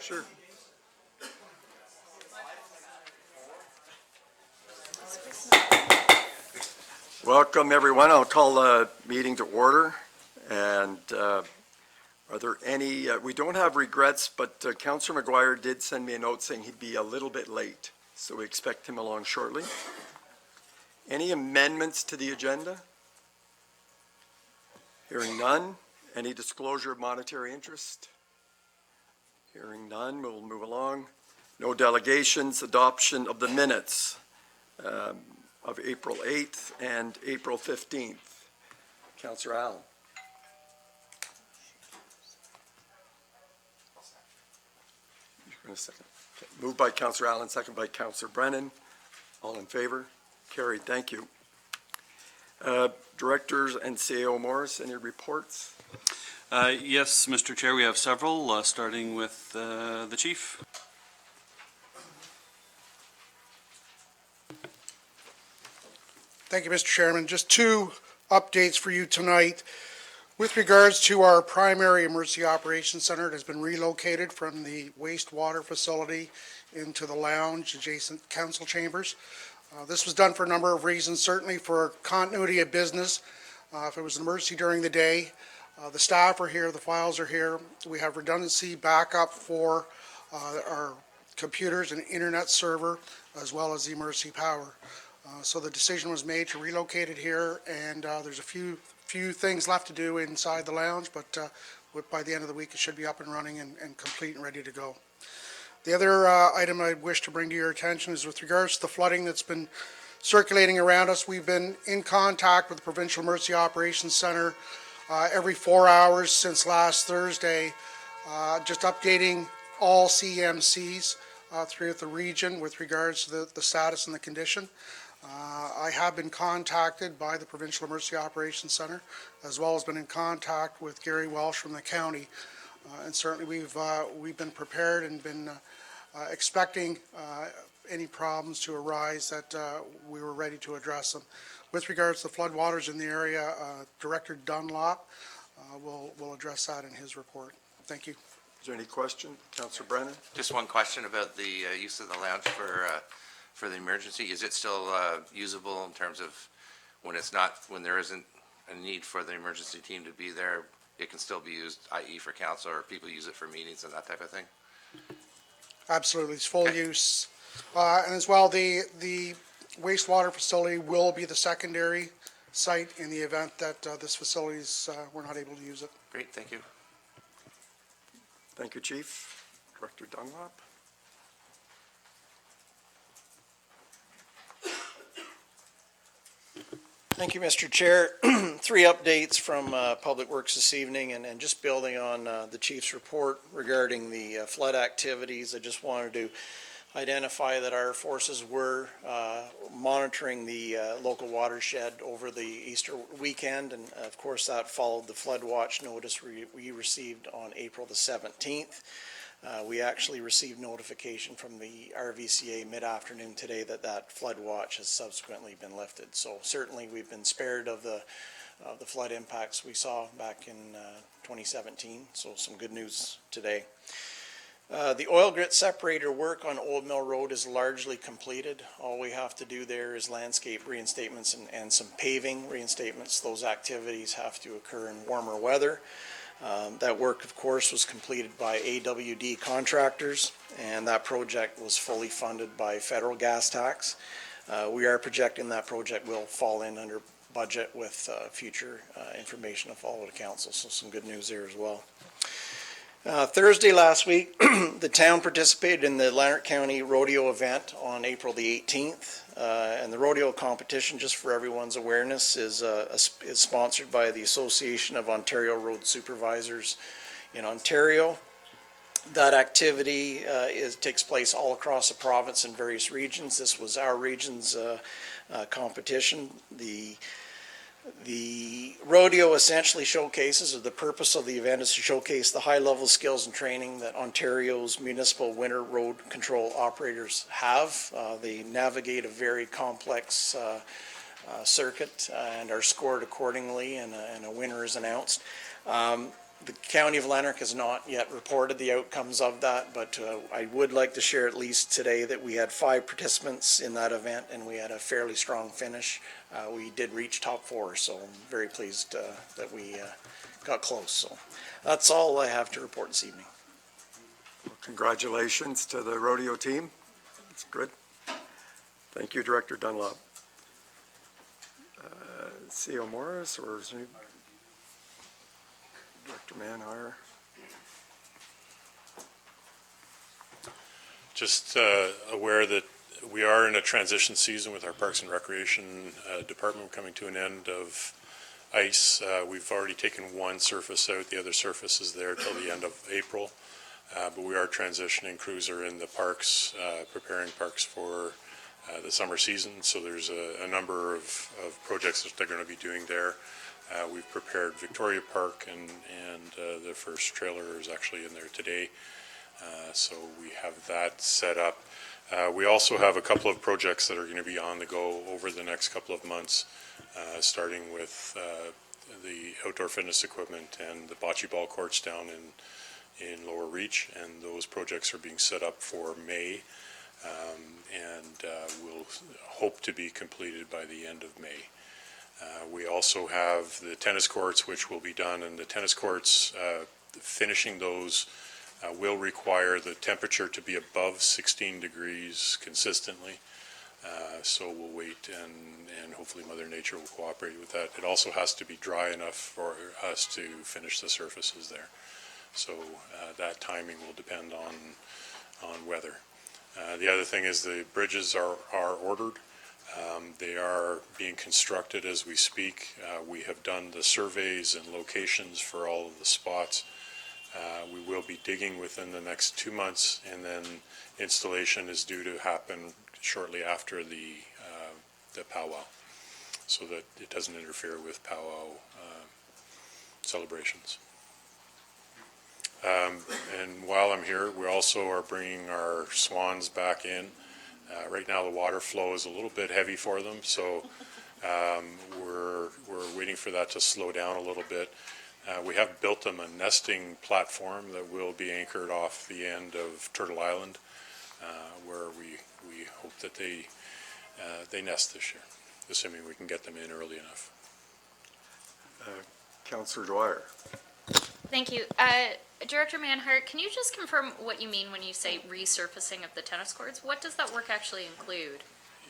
Sure. Welcome, everyone. I'll call the meeting to order. And are there any, we don't have regrets, but Councillor McGuire did send me a note saying he'd be a little bit late, so we expect him along shortly. Any amendments to the agenda? Hearing none. Any disclosure of monetary interest? Hearing none, we'll move along. No delegations. Adoption of the minutes of April 8th and April 15th. Councillor Allen. A second. Okay. Moved by Councillor Allen, second by Councillor Brennan. All in favor? Carried. Thank you. Directors and CAO Morris, any reports? Yes, Mr. Chair, we have several, starting with the Chief. Thank you, Mr. Chairman. Just two updates for you tonight. With regards to our primary emergency operations center, it has been relocated from the wastewater facility into the lounge adjacent council chambers. This was done for a number of reasons, certainly for continuity of business. If it was an emergency during the day, the staff are here, the files are here. We have redundancy backup for our computers and internet server, as well as the emergency power. So the decision was made to relocate it here, and there's a few things left to do inside the lounge, but by the end of the week it should be up and running and complete and ready to go. The other item I wish to bring to your attention is with regards to the flooding that's been circulating around us. We've been in contact with the Provincial Emergency Operations Center every 4 hours since last Thursday, just updating all CMCs throughout the region with regards to the status and the condition. I have been contacted by the Provincial Emergency Operations Center, as well as been in contact with Gary Welsh from the county. And certainly we've been prepared and been expecting any problems to arise that we were ready to address them. With regards to the floodwaters in the area, Director Dunlop will address that in his report. Thank you. Is there any question? Councillor Brennan? Just one question about the use of the lounge for the emergency. Is it still usable in terms of when there isn't a need for the emergency team to be there, it can still be used, i.e. for council, or people use it for meetings and that type of thing? Absolutely, it's full use. And as well, the wastewater facility will be the secondary site in the event that this facility's we're not able to use it. Great, thank you. Thank you, Chief. Director Dunlop. Thank you, Mr. Chair. Three updates from Public Works this evening, and just building on the Chief's report regarding the flood activities. I just wanted to identify that our forces were monitoring the local watershed over the Easter weekend, and of course that followed the flood watch notice we received on April the 17th. We actually received notification from the RVCA mid-afternoon today that flood watch has subsequently been lifted. So certainly we've been spared of the flood impacts we saw back in 2017. So some good news today. The oil grit separator work on Old Mill Road is largely completed. All we have to do there is landscape reinstatements and some paving reinstatements. Those activities have to occur in warmer weather. That work, of course, was completed by AWD contractors, and that project was fully funded by federal gas tax. We are projecting that project will fall in under budget with future information to follow to council, so some good news there as well. Thursday last week, the town participated in the Lanark County Rodeo event on April the 18th. And the rodeo competition, just for everyone's awareness, is sponsored by the Association of Ontario Road Supervisors in Ontario. That activity takes place all across the province in various regions. This was our region's competition. The rodeo essentially showcases, or the purpose of the event is to showcase the high-level skills and training that Ontario's municipal winter road control operators have. They navigate a very complex circuit and are scored accordingly, and a winner is announced. The County of Lanark has not yet reported the outcomes of that, but I would like to share at least today that we had 5 participants in that event, and we had a fairly strong finish. We did reach top 4, so I'm very pleased that we got close. So that's all I have to report this evening. Congratulations to the rodeo team. It's good. Thank you, Director Dunlop. C.O. Morris, or is he? Director Manhire. Just aware that we are in a transition season with our Parks and Recreation Department. We're coming to an end of ice. We've already taken one surface out. The other surface is there till the end of April. But we are transitioning. Crews are in the parks, preparing parks for the summer season. So there's a number of projects that they're going to be doing there. We've prepared Victoria Park, and the first trailer is actually in there today. So we have that set up. We also have a couple of projects that are going to be on the go over the next couple of months, starting with the outdoor fitness equipment and the bocce ball courts down in Lower Reach, and those projects are being set up for May, and will hope to be completed by the end of May. We also have the tennis courts, which will be done, and the tennis courts, finishing those will require the temperature to be above 16 degrees consistently. So we'll wait, and hopefully Mother Nature will cooperate with that. It also has to be dry enough for us to finish the surfaces there. So that timing will depend on weather. The other thing is the bridges are ordered. They are being constructed as we speak. We have done the surveys and locations for all of the spots. We will be digging within the next 2 months, and then installation is due to happen shortly after the powwow, so that it doesn't interfere with powwow celebrations. And while I'm here, we also are bringing our swans back in. Right now, the water flow is a little bit heavy for them, so we're waiting for that to slow down a little bit. We have built them a nesting platform that will be anchored off the end of Turtle Island, where we hope that they nest this year, assuming we can get them in early enough. Councillor Dwyer. Thank you. Director Manhart, can you just confirm what you mean when you say resurfacing of the tennis courts? What does that work actually include?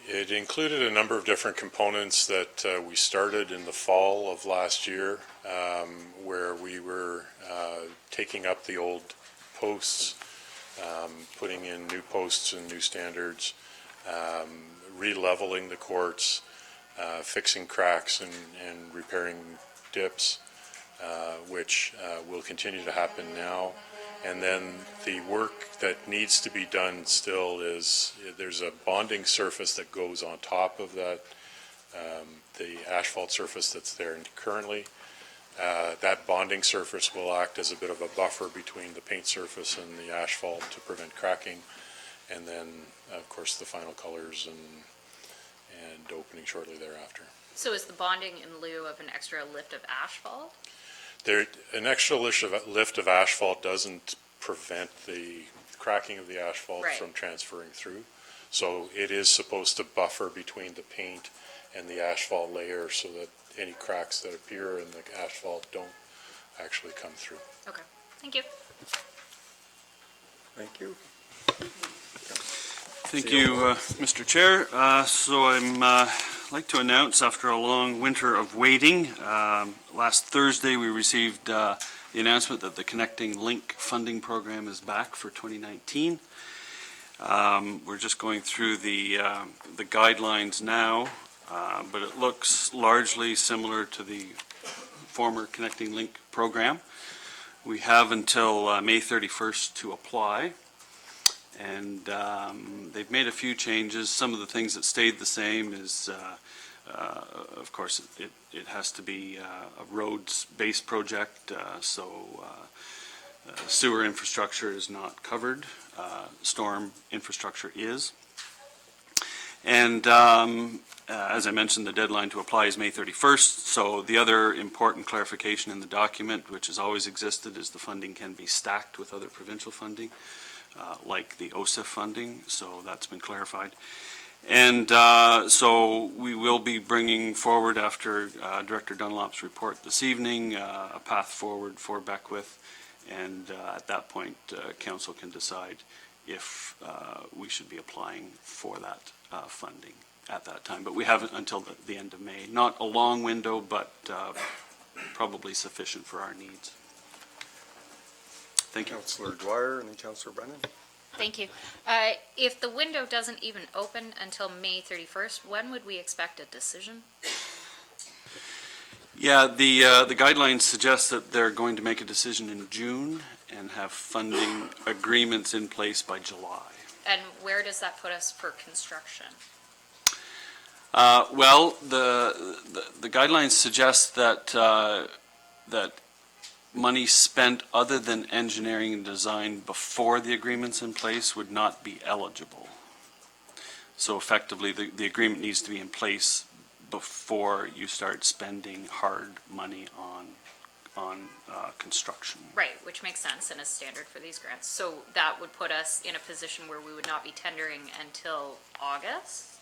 It included a number of different components that we started in the fall of last year, where we were taking up the old posts, putting in new posts and new standards, re-leveling the courts, fixing cracks and repairing dips, which will continue to happen now. And then the work that needs to be done still is, there's a bonding surface that goes on top of that, the asphalt surface that's there currently. That bonding surface will act as a bit of a buffer between the paint surface and the asphalt to prevent cracking. And then, of course, the final colors and opening shortly thereafter. So is the bonding in lieu of an extra lift of asphalt? An extra lift of asphalt doesn't prevent the cracking of the asphalt Right. from transferring through. So it is supposed to buffer between the paint and the asphalt layer so that any cracks that appear in the asphalt don't actually come through. Okay, thank you. Thank you. Thank you, Mr. Chair. So I'm like to announce, after a long winter of waiting, last Thursday we received the announcement that the Connecting Link funding program is back for 2019. We're just going through the guidelines now, but it looks largely similar to the former Connecting Link program. We have until May 31st to apply. And they've made a few changes. Some of the things that stayed the same is, of course, it has to be a roads-based project, so sewer infrastructure is not covered. Storm infrastructure is. And As I mentioned, the deadline to apply is May 31st, so the other important clarification in the document, which has always existed, is the funding can be stacked with other provincial funding, like the OSIF funding, so that's been clarified. And so we will be bringing forward, after Director Dunlop's report this evening, a path forward for Beckwith, and at that point, council can decide if we should be applying for that funding at that time. But we have it until the end of May. Not a long window, but probably sufficient for our needs. Thank you. Councillor Dwyer and then Councillor Brennan. Thank you. If the window doesn't even open until May 31st, when would we expect a decision? Yeah, the guidelines suggest that they're going to make a decision in June and have funding agreements in place by July. And where does that put us for construction? Well, the guidelines suggest that that money spent other than engineering and design before the agreement's in place would not be eligible. So effectively, the agreement needs to be in place before you start spending hard money on construction. Right, which makes sense and is standard for these grants. So that would put us in a position where we would not be tendering until August?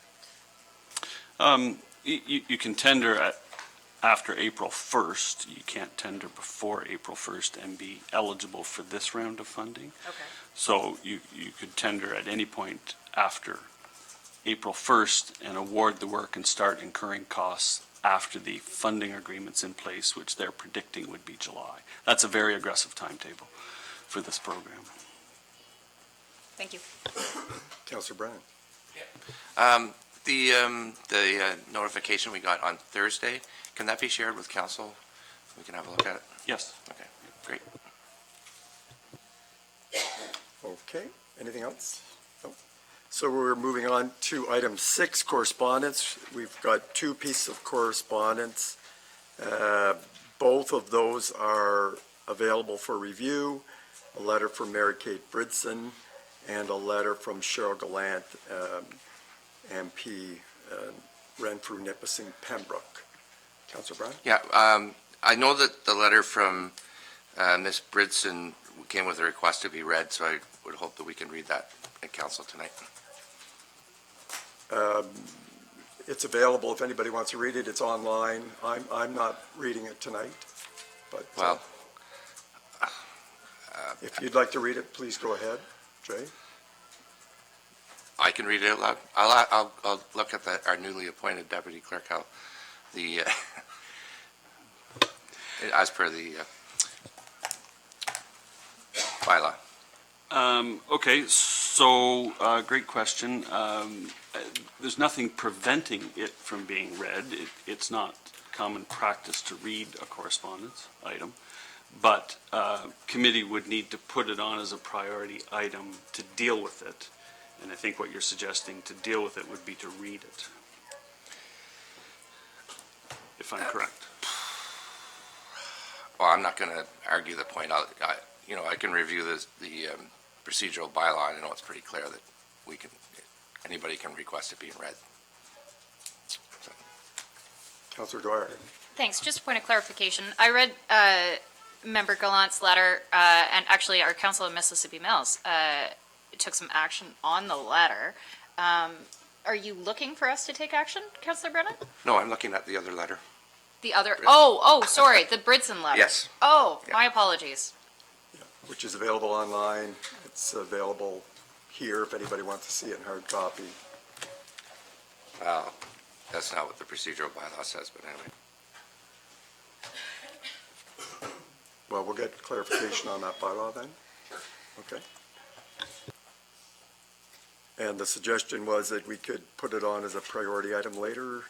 You can tender after April 1st. You can't tender before April 1st and be eligible for this round of funding. Okay. So you could tender at any point after April 1st and award the work and start incurring costs after the funding agreement's in place, which they're predicting would be July. That's a very aggressive timetable for this program. Thank you. Councillor Brennan. The notification we got on Thursday, can that be shared with council? We can have a look at it? Yes. Okay, great. Okay, anything else? No. So we're moving on to item 6, correspondence. We've got 2 pieces of correspondence. Both of those are available for review. A letter from Mary Kate Bridson and a letter from Cheryl Gallant, MP, Renfrew, Nipissing, Pembroke. Councillor Brown? Yeah, I know that the letter from Ms. Bridson came with a request to be read, so I would hope that we can read that at council tonight. It's available if anybody wants to read it. It's online. I'm not reading it tonight, but Well, if you'd like to read it, please go ahead. Jay? I can read it out loud. I'll look at our newly appointed deputy clerk, how the, as per the bylaw. Okay, so great question. There's nothing preventing it from being read. It's not common practice to read a correspondence item, but committee would need to put it on as a priority item to deal with it. And I think what you're suggesting to deal with it would be to read it, if I'm correct. Well, I'm not going to argue the point. I can review the procedural bylaw, and I know it's pretty clear that anybody can request it being read. So. Councillor Dwyer? Thanks. Just a point of clarification. I read Member Gallant's letter, and actually our council in Mississippi Mills took some action on the letter. Are you looking for us to take action, Councillor Brennan? No, I'm looking at the other letter. The other, oh, sorry, the Bridson letter. Yes. Oh, Yeah. my apologies. Which is available online. It's available here if anybody wants to see it in hard copy. Well, that's not what the procedural bylaw says, but anyway. Well, we'll get clarification on that bylaw then. Okay. And the suggestion was that we could put it on as a priority item later.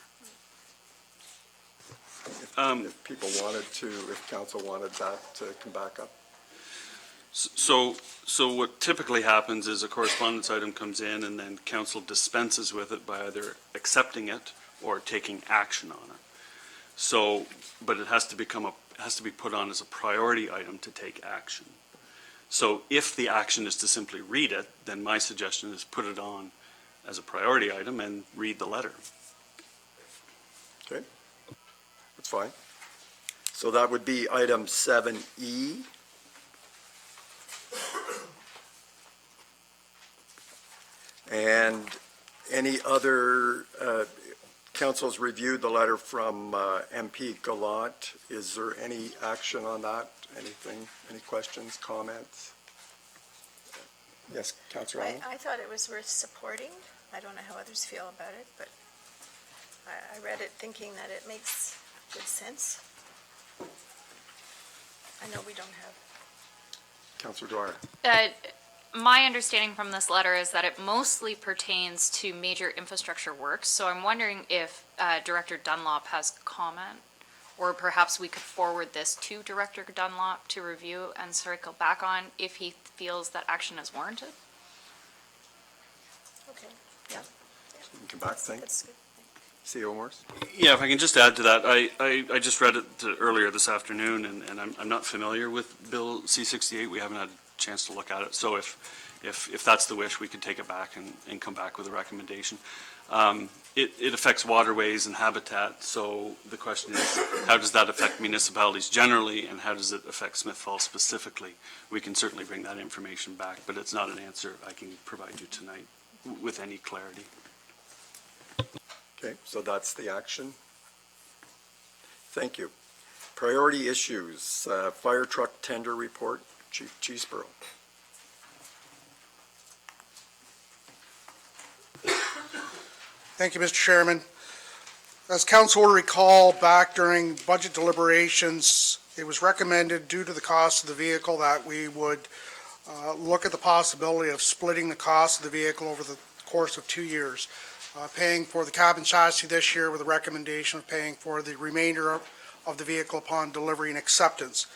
If people wanted to, if council wanted that to come back up. So what typically happens is a correspondence item comes in and then council dispenses with it by either accepting it or taking action on it. So, but it has to be put on as a priority item to take action. So if the action is to simply read it, then my suggestion is put it on as a priority item and read the letter. That's fine. So that would be item 7E. And any other, council's reviewed the letter from MP Gallant. Is there any action on that? Anything, any questions, comments? Yes, Councillor Allen? I thought it was worth supporting. I don't know how others feel about it, but I read it thinking that it makes good sense. I know we don't have. Councillor Dwyer? My understanding from this letter is that it mostly pertains to major infrastructure works, so I'm wondering if Director Dunlop has comment, or perhaps we could forward this to Director Dunlop to review and circle back on if he feels that action is warranted. Okay, yeah. You can come back, thank you. That's good. CEO Morse? Yeah, if I can just add to that, I just read it earlier this afternoon, and I'm not familiar with Bill C-68. We haven't had a chance to look at it. So if that's the wish, we could take it back and come back with a recommendation. It affects waterways and habitat, so the question is, how does that affect municipalities generally, and how does it affect Smith Falls specifically? We can certainly bring that information back, but it's not an answer I can provide you tonight with any clarity. Okay, so that's the action. Thank you. Priority issues, fire truck tender report, Chief Cheeseborough. Thank you, Mr. Chairman. As council will recall, back during budget deliberations, it was recommended due to the cost of the vehicle that we would look at the possibility of splitting the cost of the vehicle over the course of 2 years, paying for the cab and chassis this year with a recommendation of paying for the remainder of the vehicle upon delivery and acceptance.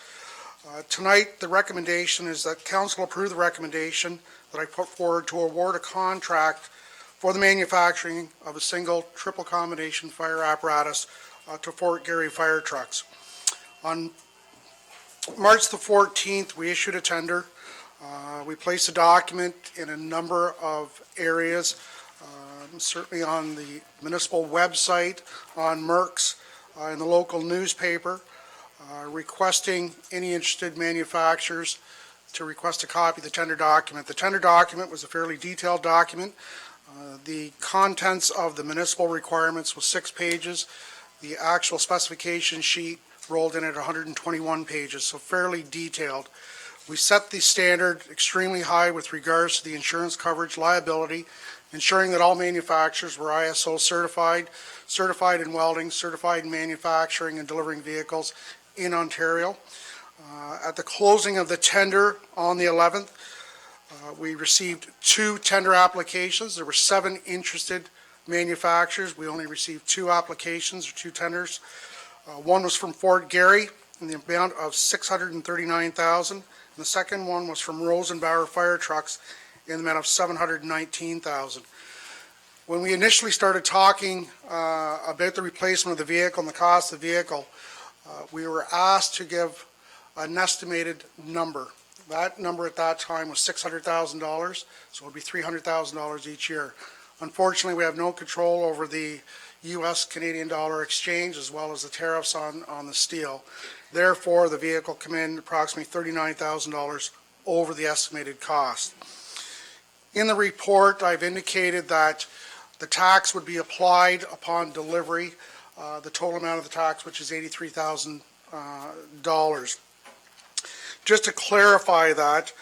Tonight, the recommendation is that council approve the recommendation that I put forward to award a contract for the manufacturing of a single triple combination fire apparatus to Fort Garry fire trucks. On March the 14th, we issued a tender. We placed a document in a number of areas, certainly on the municipal website, on Merck's, in the local newspaper, requesting any interested manufacturers to request a copy of the tender document. The tender document was a fairly detailed document. The contents of the municipal requirements was 6 pages. The actual specification sheet rolled in at 121 pages, so fairly detailed. We set the standard extremely high with regards to the insurance coverage liability, ensuring that all manufacturers were ISO certified, certified in welding, certified in manufacturing and delivering vehicles in Ontario. At the closing of the tender on the 11th, we received 2 tender applications. There were 7 interested manufacturers. We only received 2 applications or 2 tenders. One was from Fort Garry in the amount of $639,000, and the second one was from Rosenbauer Fire Trucks in the amount of $719,000. When we initially started talking about the replacement of the vehicle and the cost of the vehicle, we were asked to give an estimated number. That number at that time was $600,000, so it would be $300,000 each year. Unfortunately, we have no control over the U.S.-Canadian dollar exchange as well as the tariffs on the steel. Therefore, the vehicle came in approximately $39,000 over the estimated cost. In the report, I've indicated that the tax would be applied upon delivery, the total amount of the tax, which is $83,000. Just to clarify that,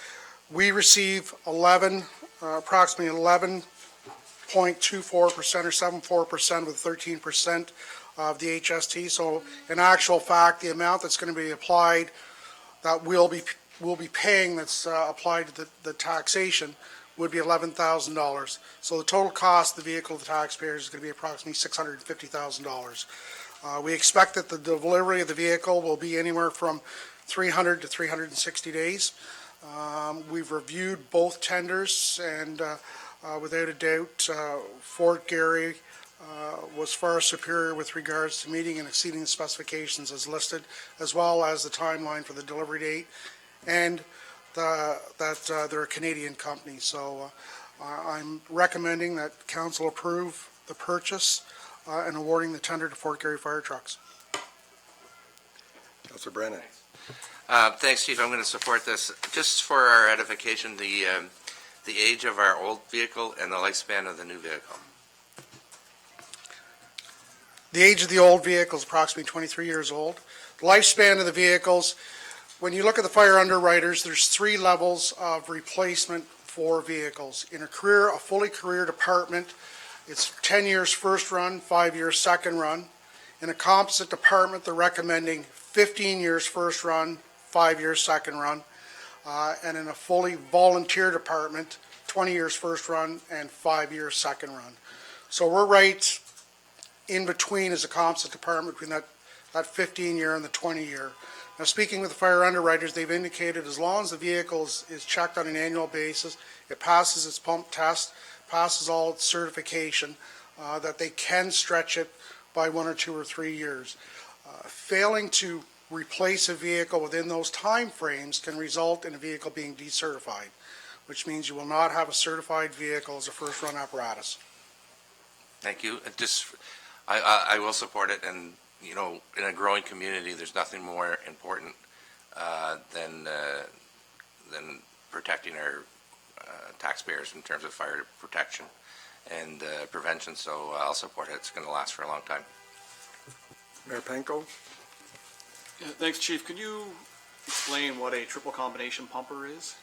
we receive approximately 11.24% or 74% with 13% of the HST. So in actual fact, the amount that's going to be applied, that we'll be paying, that's applied to the taxation, would be $11,000. So the total cost of the vehicle to the taxpayers is going to be approximately $650,000. We expect that the delivery of the vehicle will be anywhere from 300 to 360 days. We've reviewed both tenders, and without a doubt, Fort Garry was far superior with regards to meeting and exceeding the specifications as listed, as well as the timeline for the delivery date, and that they're a Canadian company. So I'm recommending that council approve the purchase and awarding the tender to Fort Garry Fire Trucks. Councillor Brennan. Thanks, Chief. I'm going to support this. Just for our edification, the age of our old vehicle and the lifespan of the new vehicle. The age of the old vehicle is approximately 23 years old. The lifespan of the vehicles, when you look at the fire underwriters, there's 3 levels of replacement for vehicles. In a fully career department, it's 10 years first run, 5 years second run. In a composite department, they're recommending 15 years first run, 5 years second run. And in a fully volunteer department, 20 years first run and 5 years second run. So we're right in between as a composite department between that 15-year and the 20-year. Now, speaking with the fire underwriters, they've indicated as long as the vehicle is checked on an annual basis, it passes its pump test, passes all its certification, that they can stretch it by 1 or 2 or 3 years. Failing to replace a vehicle within those time frames can result in a vehicle being decertified, which means you will not have a certified vehicle as a first-run apparatus. Thank you. I will support it, and you know, in a growing community, there's nothing more important than protecting our taxpayers in terms of fire protection and prevention. So I'll support it. It's going to last for a long time. Mayor Penko? Yeah, thanks, Chief. Could you explain what a triple combination pumper is?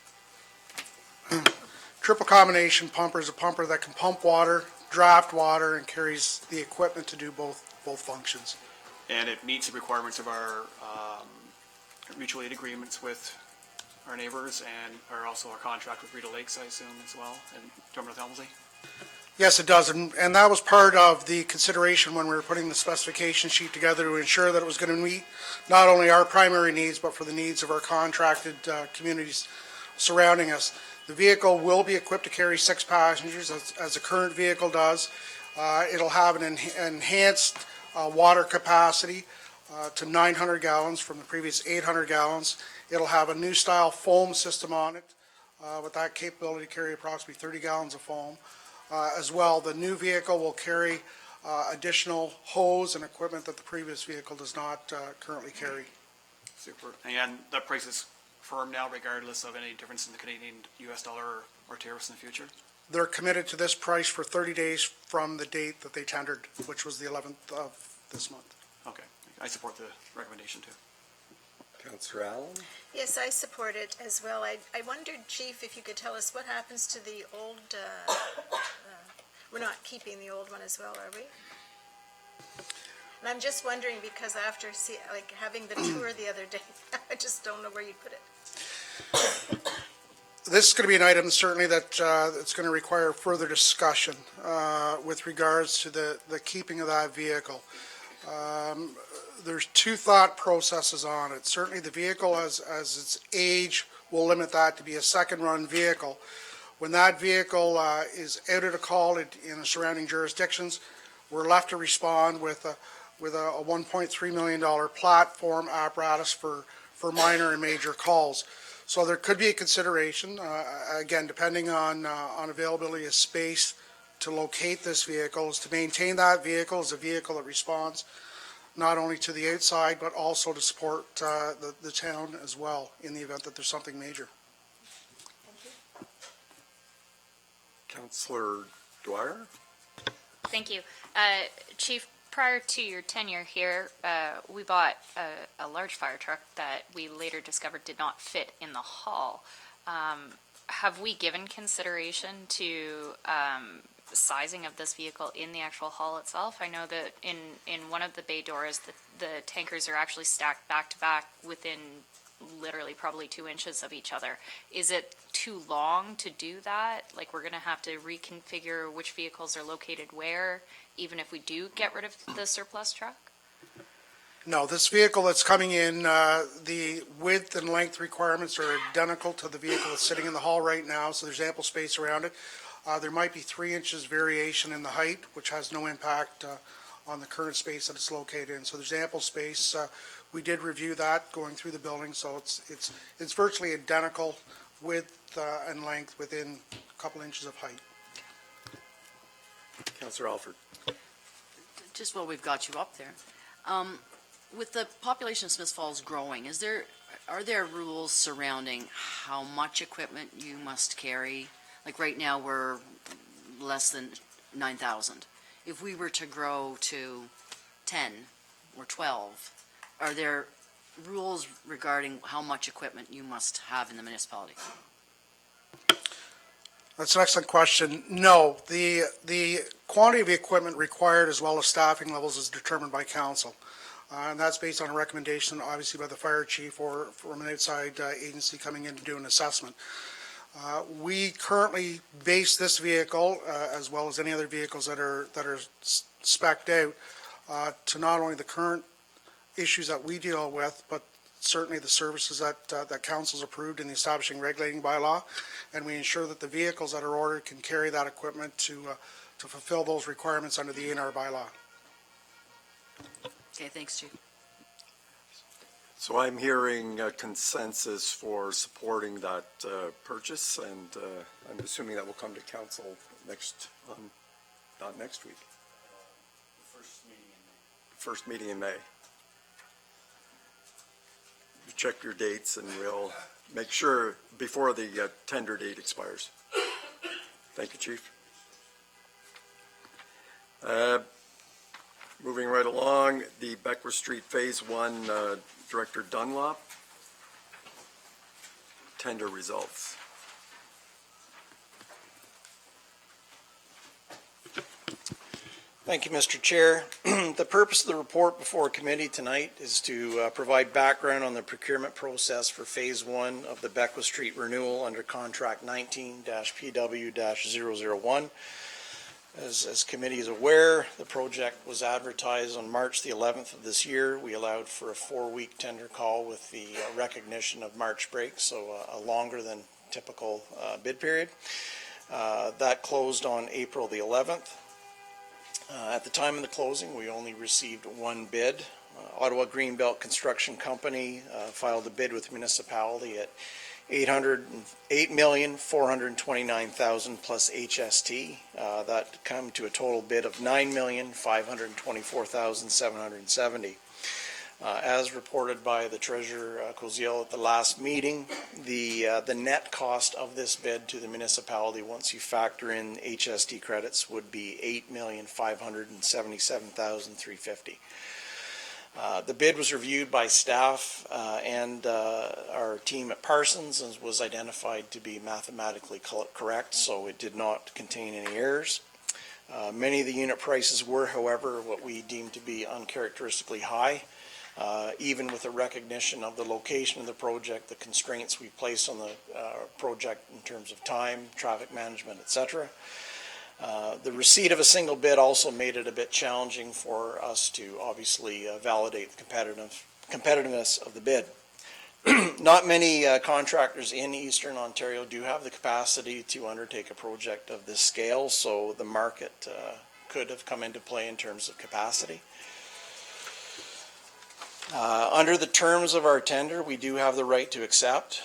Triple combination pumper is a pumper that can pump water, draft water, and carries the equipment to do both functions. And it meets the requirements of our mutual aid agreements with our neighbors and are also our contract with Rita Lakes, I assume, as well, in Terminal Helmsley? Yes, it does, and that was part of the consideration when we were putting the specification sheet together to ensure that it was going to meet not only our primary needs, but for the needs of our contracted communities surrounding us. The vehicle will be equipped to carry 6 passengers, as the current vehicle does. It'll have an enhanced water capacity to 900 gallons from the previous 800 gallons. It'll have a new style foam system on it with that capability to carry approximately 30 gallons of foam. As well, the new vehicle will carry additional hose and equipment that the previous vehicle does not currently carry. Super. And that price is firm now, regardless of any difference in the Canadian US dollar or tariffs in the future? They're committed to this price for 30 days from the date that they tendered, which was the 11th of this month. Okay. I support the recommendation, too. Councillor Allen? Yes, I support it as well. I wondered, Chief, if you could tell us what happens to the old, we're not keeping the old one as well, are we? And I'm just wondering because after having the tour the other day, I just don't know where you put it. This is going to be an item certainly that it's going to require further discussion with regards to the keeping of that vehicle. There's 2 thought processes on it. Certainly the vehicle as its age will limit that to be a second run vehicle. When that vehicle is out at a call in the surrounding jurisdictions, we're left to respond with a $1.3 million platform apparatus for minor and major calls. So there could be a consideration, again, depending on availability of space to locate this vehicle, is to maintain that vehicle as a vehicle that responds not only to the outside, but also to support the town as well in the event that there's something major. Councillor Dwyer? Thank you. Chief, prior to your tenure here, we bought a large fire truck that we later discovered did not fit in the hall. Have we given consideration to the sizing of this vehicle in the actual hall itself? I know that in one of the bay doors, the tankers are actually stacked back to back within literally probably 2 inches of each other. Is it too long to do that? Like, we're going to have to reconfigure which vehicles are located where, even if we do get rid of the surplus truck? No, this vehicle that's coming in, the width and length requirements are identical to the vehicle that's sitting in the hall right now, so there's ample space around it. There might be 3 inches variation in the height, which has no impact on the current space that it's located in. So there's ample space. We did review that going through the building, so it's virtually identical width and length within a couple inches of height. Councillor Alford? Just while we've got you up there, with the population of Smiths Falls growing, are there rules surrounding how much equipment you must carry? Like right now, we're less than 9,000. If we were to grow to 10 or 12, are there rules regarding how much equipment you must have in the municipality? That's an excellent question. No, the quantity of equipment required as well as staffing levels is determined by council. And that's based on a recommendation, obviously, by the fire chief or from an outside agency coming in to do an assessment. We currently base this vehicle, as well as any other vehicles that are spec'd out, to not only the current issues that we deal with, but certainly the services that council's approved in the establishing regulating bylaw, and we ensure that the vehicles that are ordered can carry that equipment to fulfill those requirements under the A&R bylaw. Okay, thanks, Chief. So I'm hearing consensus for supporting that purchase, and I'm assuming that will come to council not next week. First meeting in May. You check your dates and we'll make sure before the tender date expires. Thank you, Chief. Moving right along, the Beckwith Street Phase 1, Director Dunlop. Tender results. Thank you, Mr. Chair. The purpose of the report before committee tonight is to provide background on the procurement process for Phase 1 of the Beckwith Street renewal under Contract 19-PW-001. As committee is aware, the project was advertised on March the 11th of this year. We allowed for a 4-week tender call with the recognition of March break, so a longer than typical bid period. That closed on April the 11th. At the time of the closing, we only received one bid. Ottawa Greenbelt Construction Company filed a bid with the municipality at $8,429,000 plus HST. That come to a total bid of $9,524,770. As reported by the Treasurer Koziel at the last meeting, the net cost of this bid to the municipality, once you factor in HST credits, would be $8,577,350. The bid was reviewed by staff and our team at Parsons and was identified to be mathematically correct, so it did not contain any errors. Many of the unit prices were, however, what we deemed to be uncharacteristically high. Even with the recognition of the location of the project, the constraints we placed on the project in terms of time, traffic management, etc. The receipt of a single bid also made it a bit challenging for us to obviously validate the competitiveness of the bid. Not many contractors in Eastern Ontario do have the capacity to undertake a project of this scale, so the market could have come into play in terms of capacity. Under the terms of our tender, we do have the right to accept,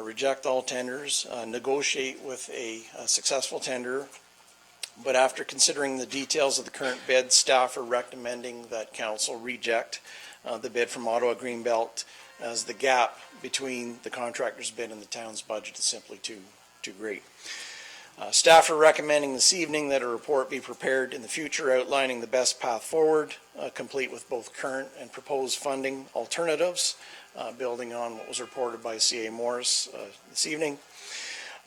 reject all tenders, negotiate with a successful tender, but after considering the details of the current bid, staff are recommending that council reject the bid from Ottawa Greenbelt, as the gap between the contractor's bid and the town's budget is simply too great. Staff are recommending this evening that a report be prepared in the future outlining the best path forward, complete with both current and proposed funding alternatives, building on what was reported by C.A. Morris this evening.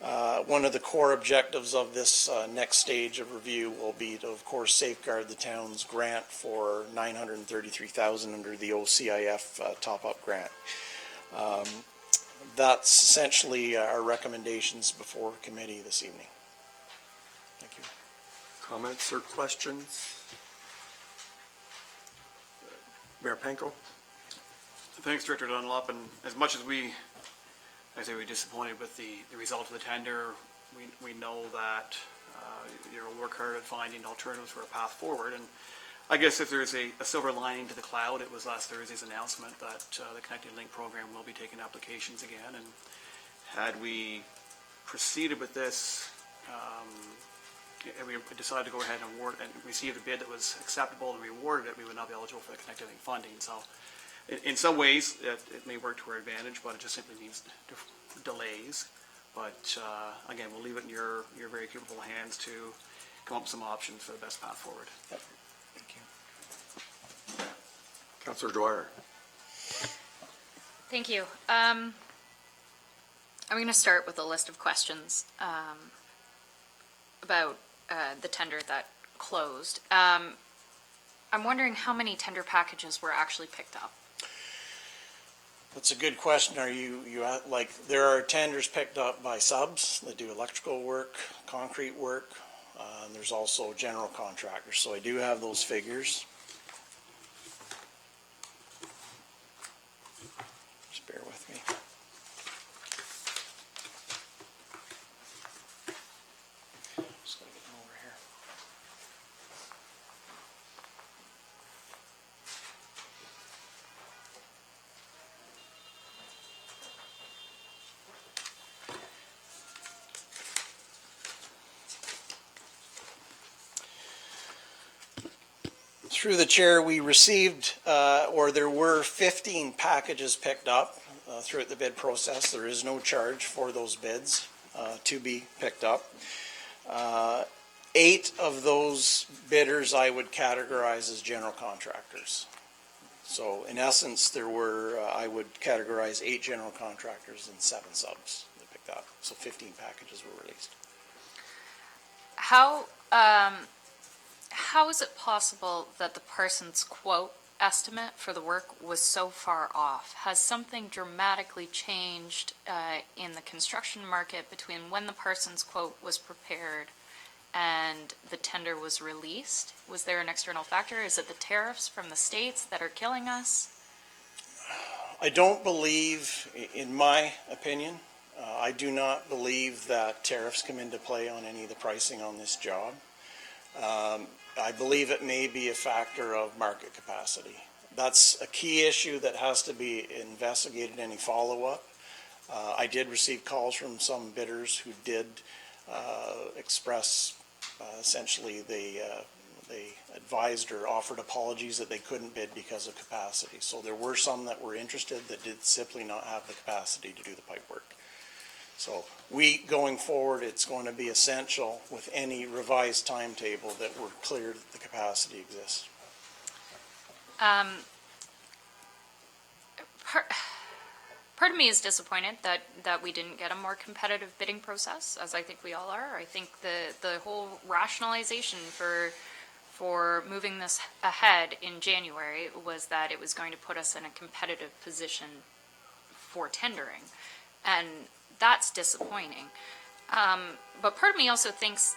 One of the core objectives of this next stage of review will be to, of course, safeguard the town's grant for $933,000 under the OCIF top-up grant. That's essentially our recommendations before committee this evening. Thank you. Comments or questions? Mayor Panko? Thanks, Director Dunlop, and as much as we're disappointed with the result of the tender, we know that you'll work hard at finding alternatives for a path forward. And I guess if there's a silver lining to the cloud, it was last Thursday's announcement that the Connected Link program will be taking applications again. And had we proceeded with this, and we decided to go ahead and award and receive a bid that was acceptable and rewarded it, we would not be eligible for the Connected Link funding. So in some ways, it may work to our advantage, but it just simply means delays. But again, we'll leave it in your very capable hands to come up with some options for the best path forward. Thank you. Councillor Dwyer. Thank you. I'm going to start with a list of questions about the tender that closed. I'm wondering how many tender packages were actually picked up. That's a good question. Are you like, there are tenders picked up by subs that do electrical work, concrete work, and there's also general contractors. So I do have those figures. Just bear with me. Just gotta get them over here. Through the chair, we received, or there were 15 packages picked up throughout the bid process. There is no charge for those bids to be picked up. 8 of those bidders I would categorize as general contractors. So in essence, there were, I would categorize 8 general contractors and 7 subs that picked up. So 15 packages were released. How is it possible that the person's quote estimate for the work was so far off? Has something dramatically changed in the construction market between when the person's quote was prepared and the tender was released? Was there an external factor? Is it the tariffs from the states that are killing us? I don't believe, in my opinion, I do not believe that tariffs come into play on any of the pricing on this job. I believe it may be a factor of market capacity. That's a key issue that has to be investigated, any follow-up. I did receive calls from some bidders who did express, essentially they advised or offered apologies that they couldn't bid because of capacity. So there were some that were interested that did simply not have the capacity to do the pipe work. So going forward, it's going to be essential with any revised timetable that we're clear that the capacity exists. Part of me is disappointed that we didn't get a more competitive bidding process, as I think we all are. I think the whole rationalization for moving this ahead in January was that it was going to put us in a competitive position for tendering. And that's disappointing. But part of me also thinks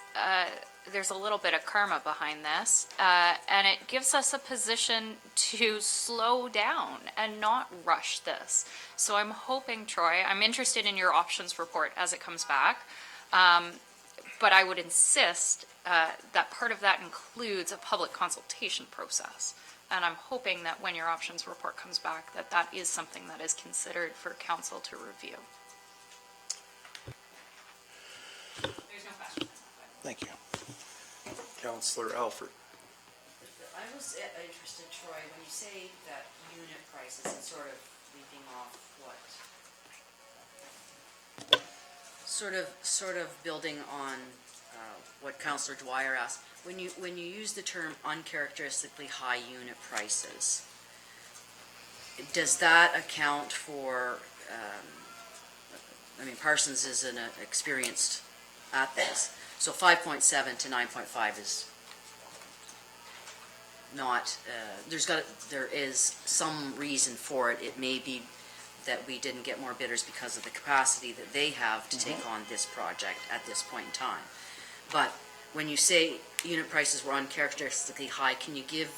there's a little bit of karma behind this, and it gives us a position to slow down and not rush this. So I'm hoping, Troy, I'm interested in your options report as it comes back, but I would insist that part of that includes a public consultation process. And I'm hoping that when your options report comes back, that is something that is considered for council to review. There's no question. Thank you. Councillor Alford. I was interested, Troy, when you say that unit prices and sort of leaping off what, sort of building on what Councillor Dwyer asked, when you use the term uncharacteristically high unit prices, does that account for, I mean, Parsons is an experienced at this, so 5.7 to 9.5 is not, there is some reason for it. It may be that we didn't get more bidders because of the capacity that they have to take on this project at this point in time. But when you say unit prices were uncharacteristically high, can you give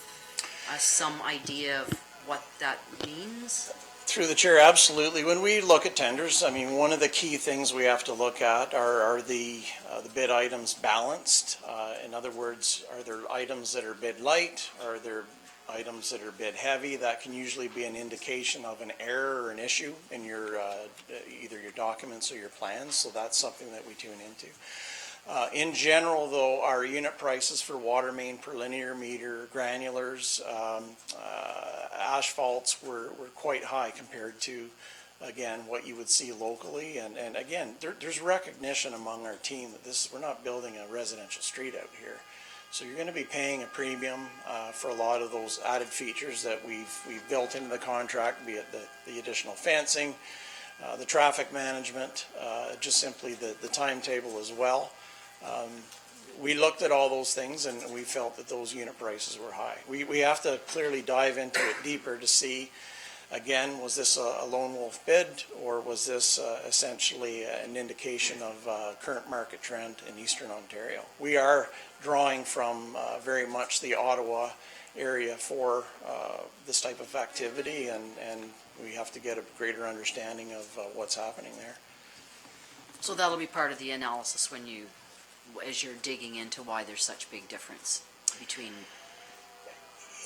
us some idea of what that means? Through the chair, absolutely. When we look at tenders, I mean, one of the key things we have to look at are the bid items balanced. In other words, are there items that are bid light? Are there items that are bid heavy? That can usually be an indication of an error or an issue in your either your documents or your plans. So that's something that we tune into. In general, though, our unit prices for water main per linear meter, granulars, asphalts were quite high compared to, again, what you would see locally. And again, there's recognition among our team that we're not building a residential street out here. So you're going to be paying a premium for a lot of those added features that we've built into the contract, be it the additional fencing, the traffic management, just simply the timetable as well. We looked at all those things and we felt that those unit prices were high. We have to clearly dive into it deeper to see, again, was this a lone wolf bid, or was this essentially an indication of current market trend in Eastern Ontario? We are drawing from very much the Ottawa area for this type of activity, and we have to get a greater understanding of what's happening there. So that'll be part of the analysis when you, as you're digging into why there's such big difference between.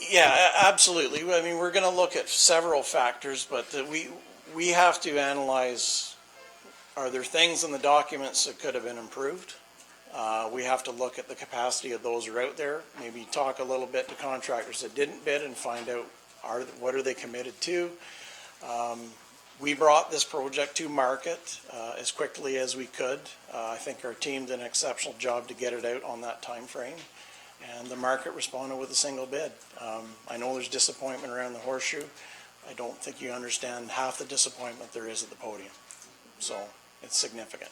Yeah, absolutely. I mean, we're going to look at several factors, but we have to analyze, are there things in the documents that could have been improved? We have to look at the capacity of those who are out there, maybe talk a little bit to contractors that didn't bid and find out what are they committed to. We brought this project to market as quickly as we could. I think our team did an exceptional job to get it out on that time frame, and the market responded with a single bid. I know there's disappointment around the horseshoe. I don't think you understand half the disappointment there is at the podium. So it's significant.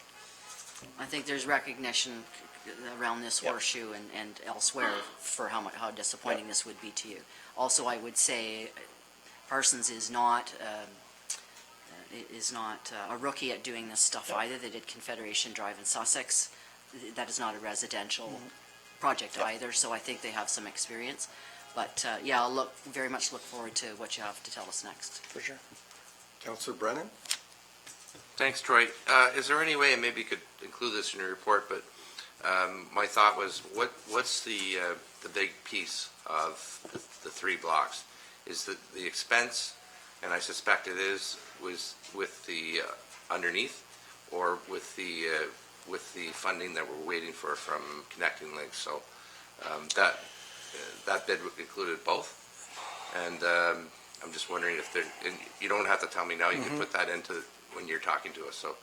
I think there's recognition around this horseshoe and elsewhere for how disappointing this would be to you. Also, I would say Parsons is not a rookie at doing this stuff either. They did Confederation Drive in Sussex. That is not a residential project either, so I think they have some experience. But yeah, I'll very much look forward to what you have to tell us next. For sure. Councillor Brennan? Thanks, Troy. Is there any way, and maybe you could include this in your report, but my thought was, what's the big piece of the three blocks? Is the expense, and I suspect it was with the underneath, or with the funding that we're waiting for from Connecting Links? So that bid included both, and I'm just wondering if and you don't have to tell me now. You can put that into when you're talking to us. So,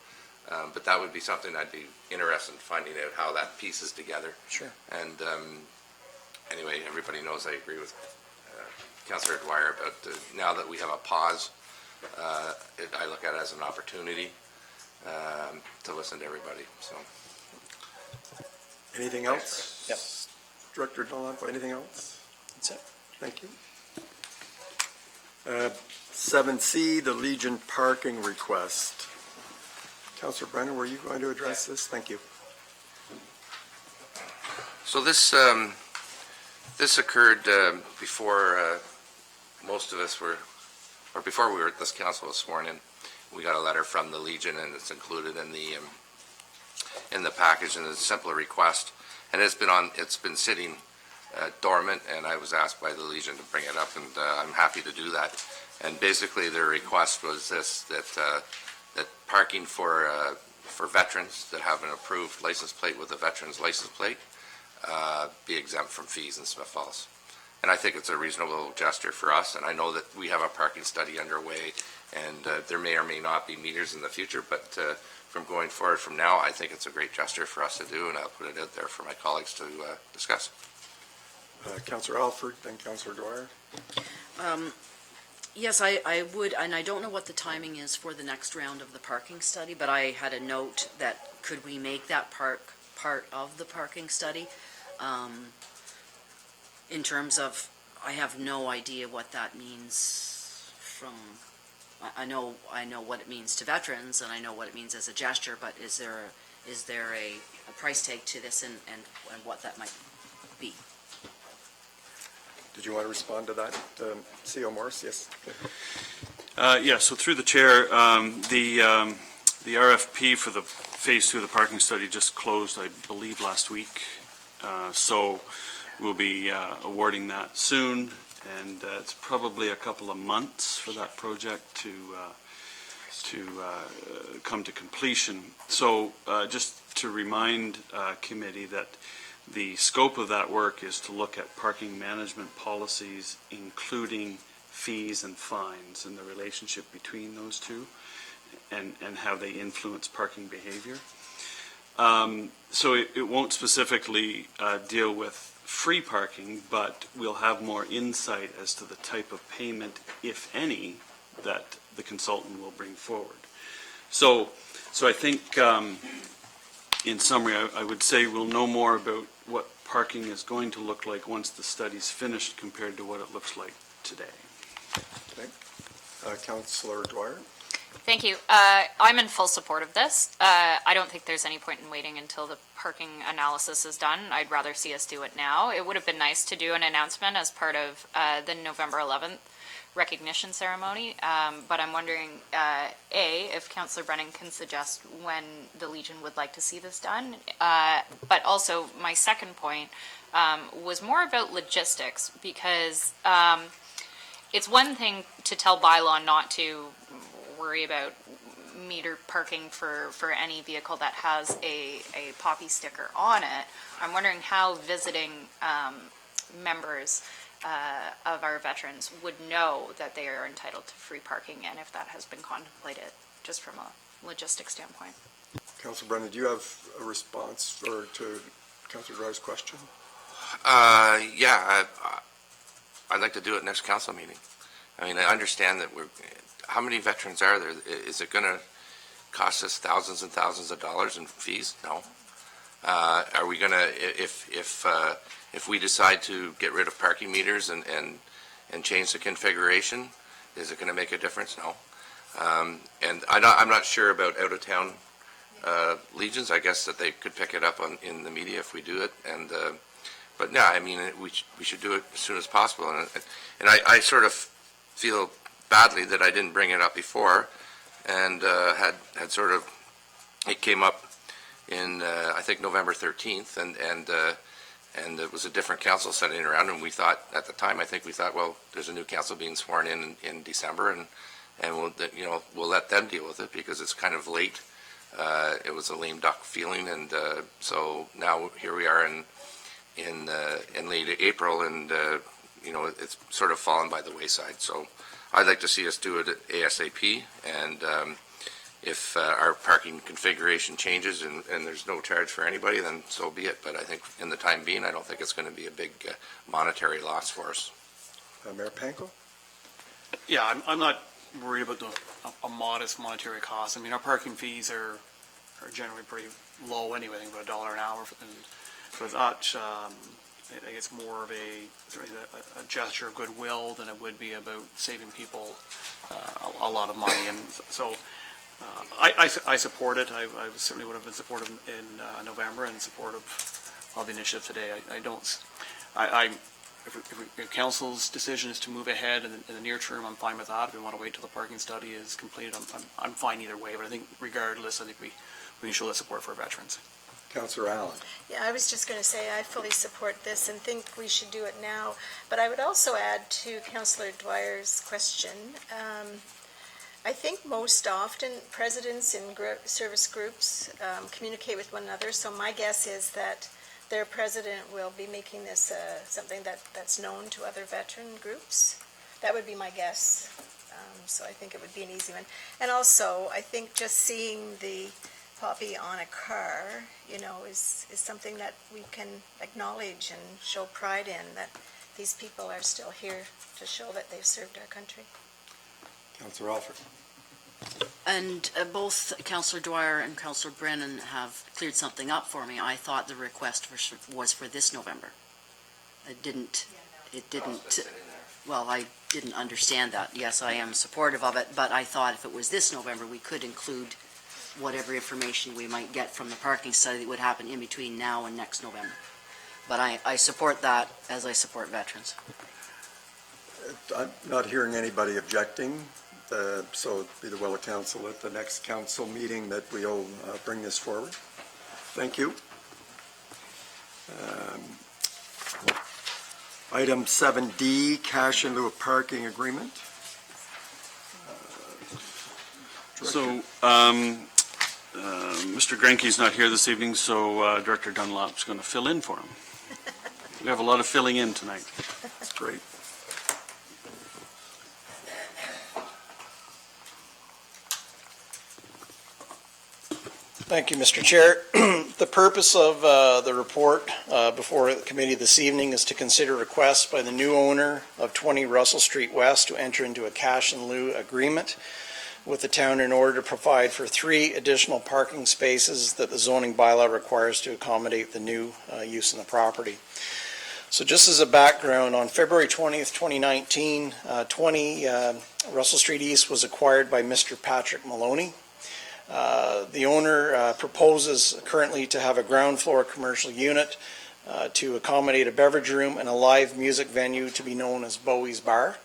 but that would be something I'd be interested in finding out how that pieces together. Sure. And anyway, everybody knows I agree with Councillor Dwyer about now that we have a pause. I look at it as an opportunity to listen to everybody. So, Anything else? Yep. Director Dunlop, anything else? That's it. Thank you. 7C, the Legion parking request. Councillor Brennan, were you going to address this? Thank you. So this occurred before most of us were, or before this council was sworn in. We got a letter from the Legion, and it's included in the package, and it's a simple request. And it's been sitting dormant, and I was asked by the Legion to bring it up, and I'm happy to do that. And basically, their request was this: that parking for veterans that have an approved license plate with a veteran's license plate be exempt from fees in Smith Falls. And I think it's a reasonable gesture for us. And I know that we have a parking study underway, and there may or may not be meters in the future, but from going forward from now, I think it's a great gesture for us to do, and I'll put it out there for my colleagues to discuss. Councillor Alford, then Councillor Dwyer. Yes, I would, and I don't know what the timing is for the next round of the parking study, but I had a note that could we make that part of the parking study? In terms of, I have no idea what that means from, I know what it means to veterans, and I know what it means as a gesture, but is there a price tag to this and what that might be? Did you want to respond to that, C.O. Morris? Yes. Yeah, so through the chair, the RFP for the phase 2 of the parking study just closed, I believe, last week. So we'll be awarding that soon, and it's probably a couple of months for that project to come to completion. So just to remind committee that the scope of that work is to look at parking management policies, including fees and fines and the relationship between those two and how they influence parking behavior. So it won't specifically deal with free parking, but we'll have more insight as to the type of payment, if any, that the consultant will bring forward. So I think, in summary, I would say we'll know more about what parking is going to look like once the study's finished compared to what it looks like today. Councillor Dwyer? Thank you. I'm in full support of this. I don't think there's any point in waiting until the parking analysis is done. I'd rather see us do it now. It would have been nice to do an announcement as part of the November 11th recognition ceremony, but I'm wondering, A, if Councillor Brennan can suggest when the Legion would like to see this done, but also my second point was more about logistics, because it's one thing to tell bylaw not to worry about meter parking for any vehicle that has a poppy sticker on it. I'm wondering how visiting members of our veterans would know that they are entitled to free parking, and if that has been contemplated just from a logistics standpoint. Councillor Brennan, do you have a response or to Councillor Dwyer's question? Yeah, I'd like to do it next council meeting. I mean, I understand that how many veterans are there? Is it going to cost us thousands and thousands of dollars in fees? No. Are we going to, if we decide to get rid of parking meters and change the configuration, is it going to make a difference? No. And I'm not sure about out-of-town legions. I guess that they could pick it up in the media if we do it. But yeah, I mean, we should do it as soon as possible. And I sort of feel badly that I didn't bring it up before, and had sort of, it came up in I think November 13th, and it was a different council sitting around, and we thought at the time, I think we thought, well, there's a new council being sworn in December, and we'll let them deal with it because it's kind of late. It was a lame duck feeling, and so now here we are in late April, and it's sort of fallen by the wayside. So I'd like to see us do it at ASAP, and if our parking configuration changes and there's no charge for anybody, then so be it. But I think in the time being, I don't think it's going to be a big monetary loss for us. Mayor Panko? Yeah, I'm not worried about a modest monetary cost. I mean, our parking fees are generally pretty low anyway, I think about $1 an hour. And for that, I think it's more of a gesture of goodwill than it would be about saving people a lot of money. And so I support it. I certainly would have been supportive in November and supportive of the initiative today. If council's decision is to move ahead in the near term, I'm fine with that. If we want to wait till the parking study is completed, I'm fine either way. But I think regardless, I think we can show that support for our veterans. Councillor Allen? Yeah, I was just going to say I fully support this and think we should do it now. But I would also add to Councillor Dwyer's question. I think most often presidents in service groups communicate with one another. So my guess is that their president will be making this something that's known to other veteran groups. That would be my guess. So I think it would be an easy one. And also, I think just seeing the poppy on a car, is something that we can acknowledge and show pride in, that these people are still here to show that they've served our country. Councillor Alford? And both Councillor Dwyer and Councillor Brennan have cleared something up for me. I thought the request was for this November. It didn't, well, I didn't understand that. Yes, I am supportive of it, but I thought if it was this November, we could include whatever information we might get from the parking study that would happen in between now and next November. But I support that as I support veterans. I'm not hearing anybody objecting, so it'd be the will of council at the next council meeting that we'll bring this forward. Thank you. Item 7D, cash in lieu of parking agreement. So Mr. Grenke's not here this evening, so Director Dunlop's going to fill in for him. We have a lot of filling in tonight. That's great. Thank you, Mr. Chair. The purpose of the report before the committee this evening is to consider requests by the new owner of 20 Russell Street West to enter into a cash in lieu agreement with the town in order to provide for 3 additional parking spaces that the zoning bylaw requires to accommodate the new use in the property. So just as a background, on February 20th, 2019, 20 Russell Street East was acquired by Mr. Patrick Maloney. The owner proposes currently to have a ground floor commercial unit to accommodate a beverage room and a live music venue to be known as Bowie's Bar.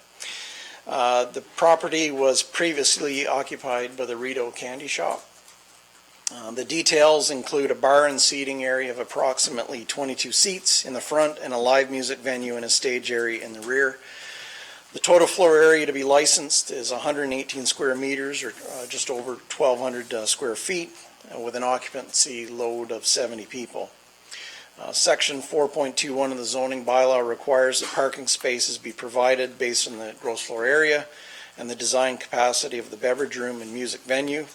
The property was previously occupied by the Rito Candy Shop. The details include a bar and seating area of approximately 22 seats in the front and a live music venue and a stage area in the rear. The total floor area to be licensed is 118 square meters, or just over 1,200 square feet, with an occupancy load of 70 people. Section 4.21 of the zoning bylaw requires that parking spaces be provided based on the gross floor area and the design capacity of the beverage room and music venue.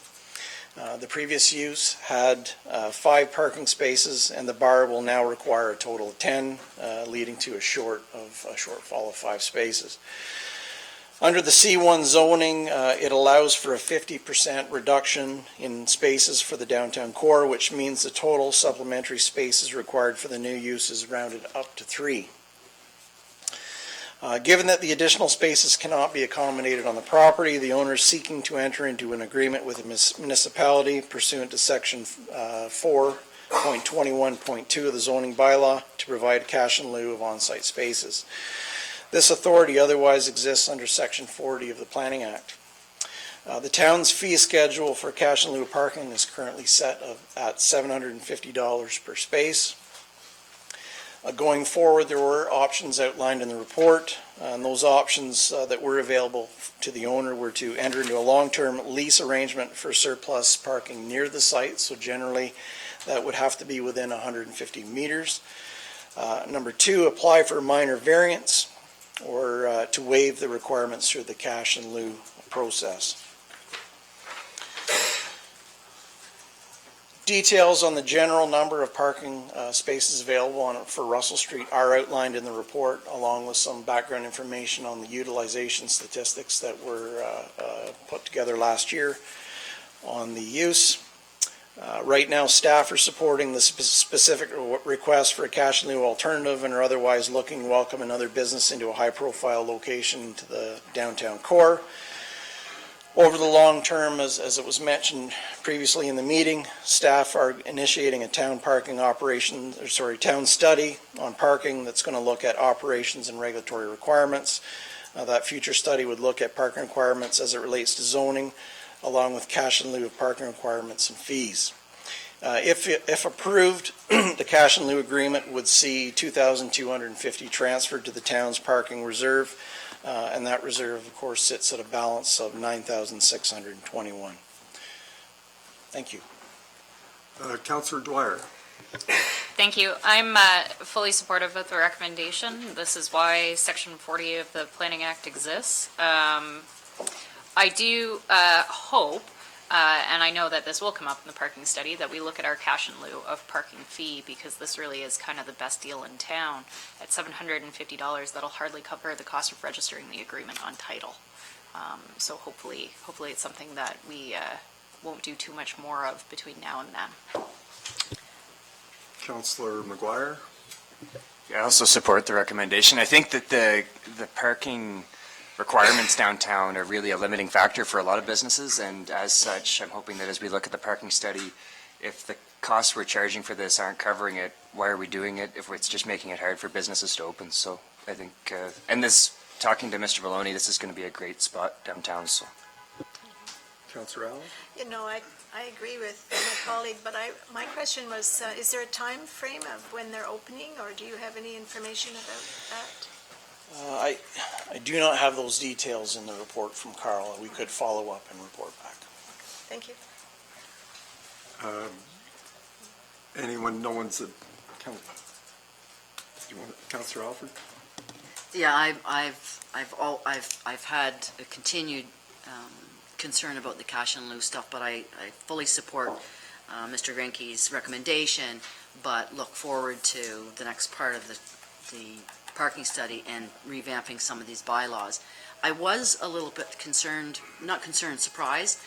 The previous use had 5 parking spaces, and the bar will now require a total of 10, leading to a shortfall of 5 spaces. Under the C1 zoning, it allows for a 50% reduction in spaces for the downtown core, which means the total supplementary spaces required for the new use is rounded up to 3. Given that the additional spaces cannot be accommodated on the property, the owner is seeking to enter into an agreement with the municipality pursuant to Section 4.21.2 of the zoning bylaw to provide cash in lieu of on-site spaces. This authority otherwise exists under Section 40 of the Planning Act. The town's fee schedule for cash in lieu of parking is currently set at $750 per space. Going forward, there were options outlined in the report, and those options that were available to the owner were to enter into a long-term lease arrangement for surplus parking near the site, so generally that would have to be within 150 meters. Number 2, apply for a minor variance or to waive the requirements through the cash in lieu process. Details on the general number of parking spaces available for Russell Street are outlined in the report, along with some background information on the utilization statistics that were put together last year on the use. Right now, staff are supporting the specific request for a cash in lieu alternative and are otherwise looking to welcome another business into a high-profile location to the downtown core. Over the long term, as it was mentioned previously in the meeting, staff are initiating a town study on parking that's going to look at operations and regulatory requirements. That future study would look at parking requirements as it relates to zoning, along with cash in lieu of parking requirements and fees. If approved, the cash in lieu agreement would see 2,250 transferred to the town's parking reserve, and that reserve, of course, sits at a balance of 9,621. Thank you. Councillor Dwyer. Thank you. I'm fully supportive of the recommendation. This is why Section 40 of the Planning Act exists. I do hope, and I know that this will come up in the parking study, that we look at our cash in lieu of parking fee, because this really is kind of the best deal in town. At $750, that'll hardly cover the cost of registering the agreement on title. So hopefully it's something that we won't do too much more of between now and then. Councillor McGuire. Yeah, I also support the recommendation. I think that the parking requirements downtown are really a limiting factor for a lot of businesses, and as such, I'm hoping that as we look at the parking study, if the costs we're charging for this aren't covering it, why are we doing it if it's just making it hard for businesses to open? So I think, and this, talking to Mr. Maloney, this is going to be a great spot downtown. So, Councillor Allen. You know, I agree with my colleague, but my question was, is there a time frame of when they're opening, or do you have any information about that? I do not have those details in the report from Carl. We could follow up and report back. Thank you. Anyone, no one's, Councillor Alford? Yeah, I've had a continued concern about the cash and lieu stuff, but I fully support Mr. Grenke's recommendation, but look forward to the next part of the parking study and revamping some of these bylaws. I was a little bit concerned, not concerned, surprised,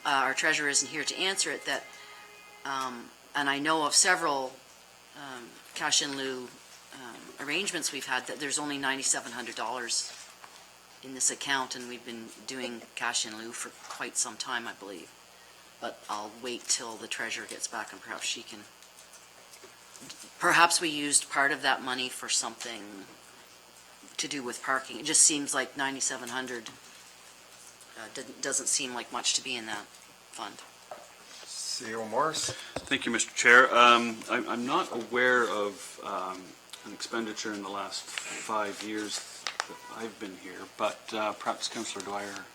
our treasurer isn't here to answer it, that, and I know of several cash and lieu arrangements we've had, that there's only $9,700 in this account, and we've been doing cash in lieu for quite some time, I believe. But I'll wait till the treasurer gets back and perhaps she can, perhaps we used part of that money for something to do with parking. It just seems like 9,700 doesn't seem like much to be in that fund. CEO Morris? Thank you, Mr. Chair. I'm not aware of an expenditure in the last 5 years that I've been here, but perhaps Councillor Dwyer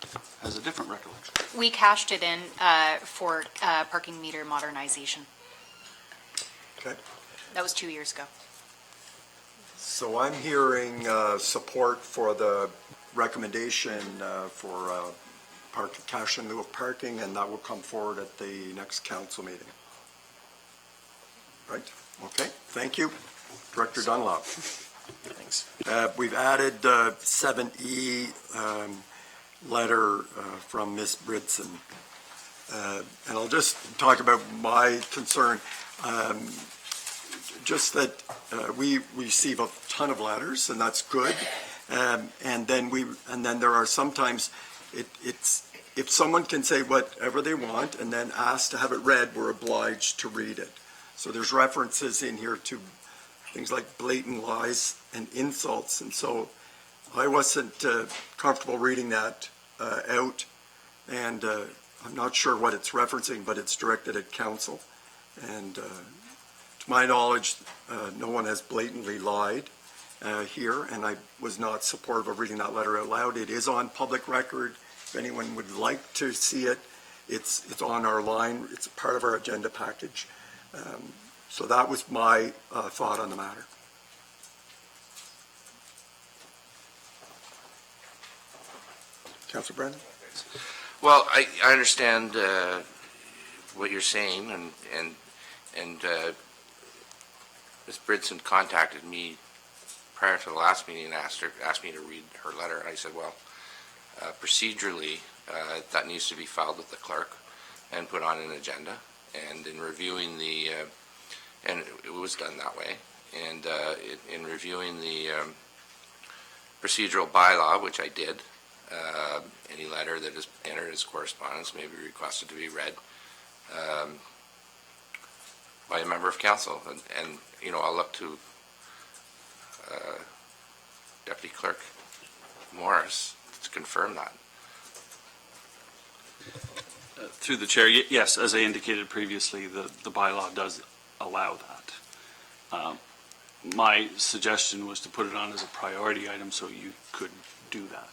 has a different recollection. We cashed it in for parking meter modernization. Okay. That was 2 years ago. So I'm hearing support for the recommendation for cash in lieu of parking, and that will come forward at the next council meeting. Right? Okay, thank you. Director Dunlop. Thanks. We've added 7E letter from Ms. Bridson. And I'll just talk about my concern. Just that we receive a ton of letters, and that's good. And then there are sometimes it's if someone can say whatever they want and then ask to have it read, we're obliged to read it. So there's references in here to things like blatant lies and insults, and so I wasn't comfortable reading that out, and I'm not sure what it's referencing, but it's directed at council, and to my knowledge, no one has blatantly lied here, and I was not supportive of reading that letter out loud. It is on public record. If anyone would like to see it, it's on our line. It's part of our agenda package. So that was my thought on the matter. Councillor Brennan? Well, I understand what you're saying, and Ms. Bridson contacted me prior to the last meeting and asked me to read her letter, and I said, well, procedurally, that needs to be filed with the clerk and put on an agenda, and in reviewing and it was done that way, and in reviewing the procedural bylaw, which I did, any letter that is entered as correspondence may be requested to be read by a member of council, and you know, I'll look to Deputy Clerk Morris to confirm that. Through the chair, yes, as I indicated previously, the bylaw does allow that. My suggestion was to put it on as a priority item so you could do that.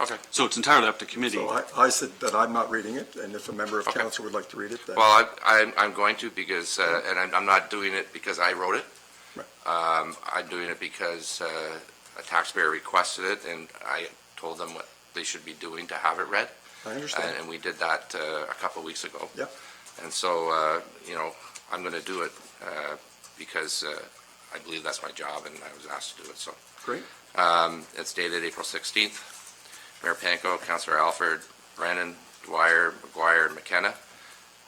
Okay. So it's entirely up to committee. So I said that I'm not reading it, and if a member of Okay. council would like to read it, then. Well, I'm going to, because, and I'm not doing it because I wrote it. Right. I'm doing it because a taxpayer requested it, and I told them what they should be doing to have it read. I understand. And we did that a couple of weeks ago. Yep. And so, you know, I'm going to do it because I believe that's my job, and I was asked to do it, so. Great. It's dated April 16th. Mayor Panko, Councillor Alford, Brennan, Dwyer, McGuire, and McKenna.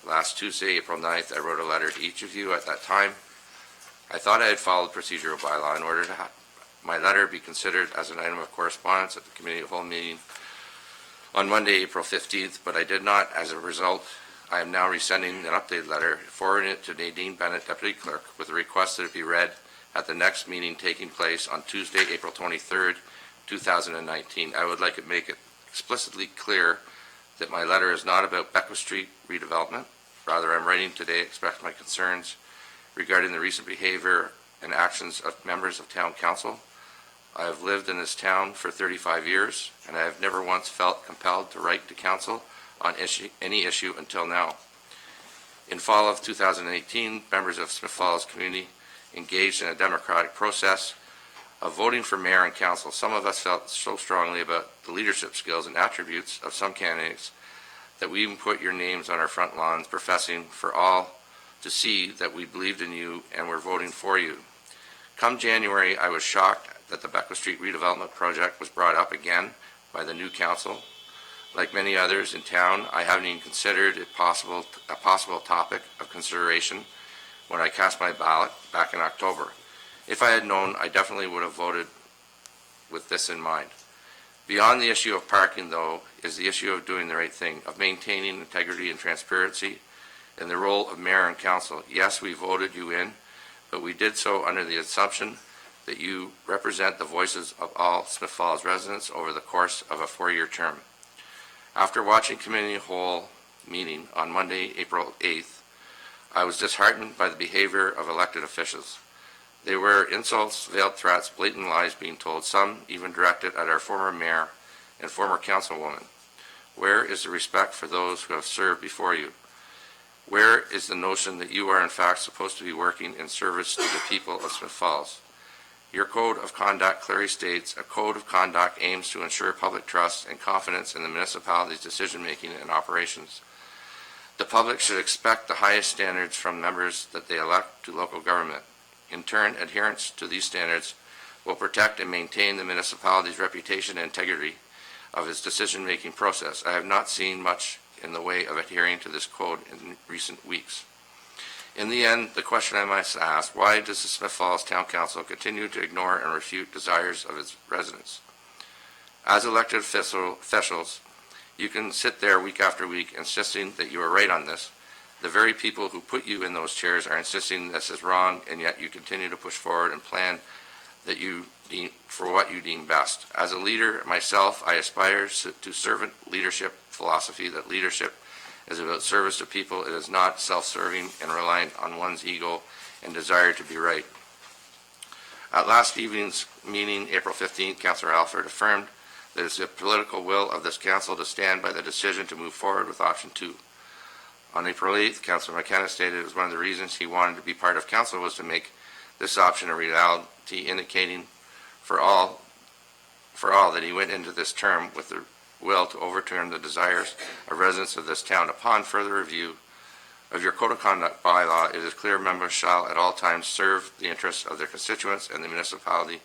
Last Tuesday, April 9th, I wrote a letter to each of you at that time. I thought I had followed procedural bylaw in order to have my letter be considered as an item of correspondence at the committee of whole meeting on Monday, April 15th, but I did not. As a result, I am now resending an updated letter, forwarding it to Nadine Bennett, Deputy Clerk, with a request that it be read at the next meeting taking place on Tuesday, April 23rd, 2019. I would like to make it explicitly clear that my letter is not about Beckwith Street redevelopment. Rather, I'm writing today to express my concerns regarding the recent behavior and actions of members of Town Council. I have lived in this town for 35 years, and I have never once felt compelled to write to Council on any issue until now. In fall of 2018, members of Smith Falls community engaged in a democratic process of voting for mayor and council. Some of us felt so strongly about the leadership skills and attributes of some candidates that we even put your names on our front lawns, professing for all to see that we believed in you and were voting for you. Come January, I was shocked that the Beckwith Street redevelopment project was brought up again by the new council. Like many others in town, I haven't even considered it a possible topic of consideration when I cast my ballot back in October. If I had known, I definitely would have voted with this in mind. Beyond the issue of parking, though, is the issue of doing the right thing, of maintaining integrity and transparency in the role of mayor and council. Yes, we voted you in, but we did so under the assumption that you represent the voices of all Smith Falls residents over the course of a 4-year term. After watching committee whole meeting on Monday, April 8th, I was disheartened by the behavior of elected officials. They were insults, veiled threats, blatant lies being told, some even directed at our former mayor and former councilwoman. Where is the respect for those who have served before you? Where is the notion that you are in fact supposed to be working in service to the people of Smith Falls? Your code of conduct clearly states a code of conduct aims to ensure public trust and confidence in the municipality's decision-making and operations. The public should expect the highest standards from members that they elect to local government. In turn, adherence to these standards will protect and maintain the municipality's reputation and integrity of its decision-making process. I have not seen much in the way of adhering to this code in recent weeks. In the end, the question I must ask, why does the Smith Falls Town Council continue to ignore and refute desires of its residents? As elected officials, you can sit there week after week insisting that you are right on this. The very people who put you in those chairs are insisting this is wrong, and yet you continue to push forward and plan that for what you deem best. As a leader myself, I aspire to servant leadership philosophy, that leadership is about service to people. It is not self-serving and reliant on one's ego and desire to be right. At last evening's meeting, April 15th, Councillor Alford affirmed that it is the political will of this council to stand by the decision to move forward with option 2. On April 8th, Councillor McKenna stated it was one of the reasons he wanted to be part of council was to make this option a reality, indicating for all that he went into this term with the will to overturn the desires of residents of this town. Upon further review of your code of conduct bylaw, it is clear members shall at all times serve the interests of their constituents and the municipality